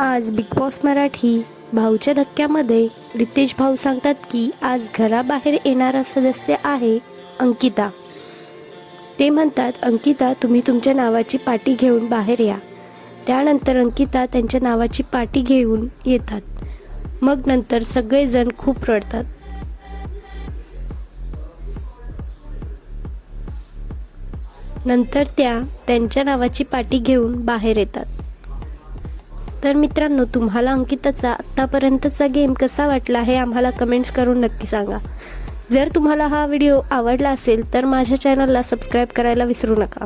आज big boss Marathi भाऊच्या धक्क्यामध्ये रितेश भाऊ सांगतात की आज घराबाहेर येणारा सदस्य आहे अंकिता. ते म्हणतात, अंकिता तुम्ही तुमच्या नावाची पाटी घेऊन बाहेर या. त्यानंतर अंकिता त्यांच्या नावाची पाटी घेऊन येतात. मग नंतर सगळेजण खूप रडतात. नंतर त्या त्यांच्या नावाची पाटी घेऊन बाहेर येतात. तर मित्रांनो, तुम्हाला अंकिताचा आत्तापर्यंतचा गेम कसा वाटला हे आम्हाला कमेंट्स करून नक्की सांगा. जर तुम्हाला हा व्हिडिओ आवडला असेल तर माझ्या चॅनलला सबस्क्राईब करायला विसरू नका.